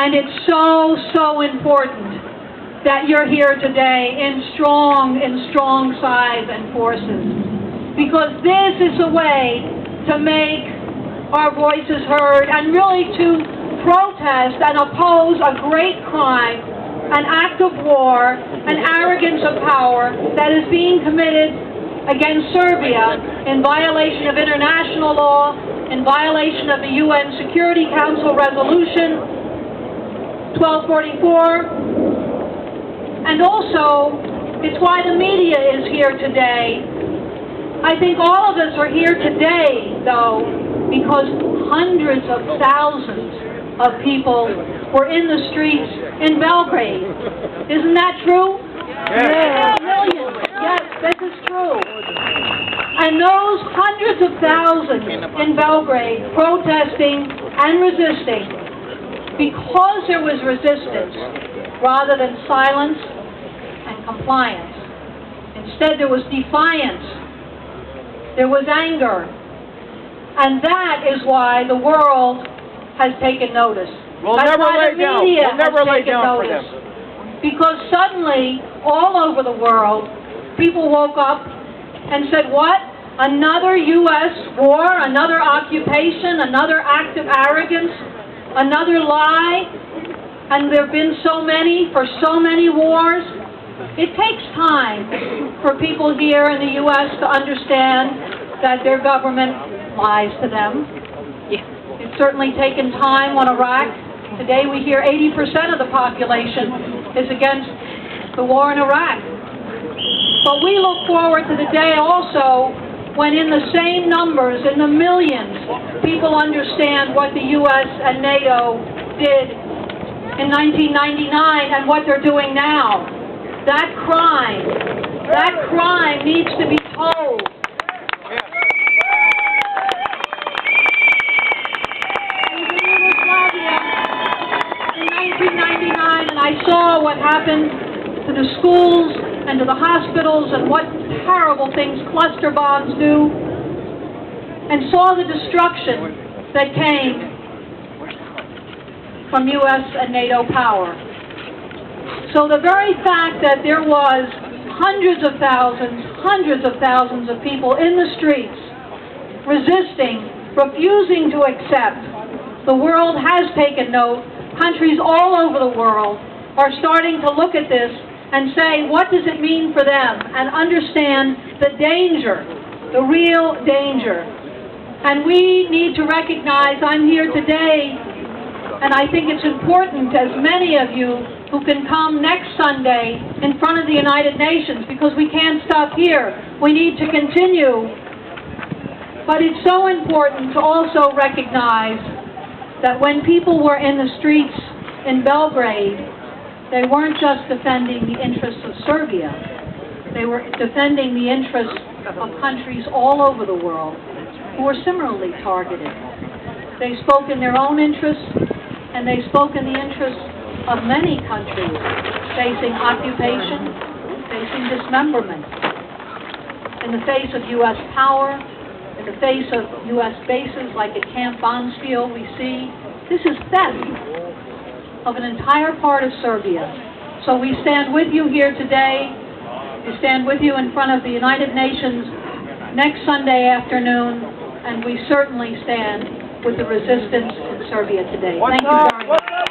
And it's so, so important that you're here today in strong size and forces. Because this is a way to make our voices heard and really to protest and oppose a great crime, an act of war, an arrogance of power that is being committed against Serbia in violation of international law, in violation of the UN Security Council Resolution 1244, and also it's why the media is here today. I think all of us are here today, though, because hundreds of thousands of people were in the streets in Belgrade. Isn't that true? Yeah. Millions. Yes, this is true. And those hundreds of thousands in Belgrade protesting and resisting, because there was resistance rather than silence and compliance. Instead, there was defiance. There was anger. And that is why the world has taken notice. We'll That's never why lay the down. media We'll never has lay taken down for notice. them. Because suddenly, all over the world, people woke up and said, what? Another U.S. war, another occupation, another act of arrogance, another lie? And there have been so many, for so many wars. It takes time for people here in the U.S. to understand that their government lies to them. It's certainly taken time on Iraq. Today we hear 80% of the population is against the war in Iraq. But we look forward to the day also when in the same numbers, in the millions, people understand what the U.S. and NATO did in 1999 and what they're doing now. That crime needs to be told. In 1999, and I saw what happened to the schools and to the hospitals and what terrible things cluster bombs do, and saw the destruction that came from U.S. and NATO power. So the very fact that there was hundreds of thousands of people in the streets resisting, refusing to accept, the world has taken note. Countries all over the world are starting to look at this and say, what does it mean for them? And understand the danger, the real danger. And we need to recognize, I'm here today, and I think it's important, as many of you who can come next Sunday in front of the United Nations, because we can't stop here. We need to continue. But it's so important to also recognize that when people were in the streets in Belgrade, they weren't just defending the interests of Serbia. They were defending the interests of countries all over the world who were similarly targeted. They spoke in their own interests, and they spoke in the interests of many countries facing occupation, facing dismemberment. In the face of U.S. power, in the face of U.S. bases like at Camp Bondsteel, we see this is theft of an entire part of Serbia. So we stand with you here today. We stand with you in front of the United Nations next Sunday afternoon, and we certainly stand with the resistance in Serbia today. Thank you very much.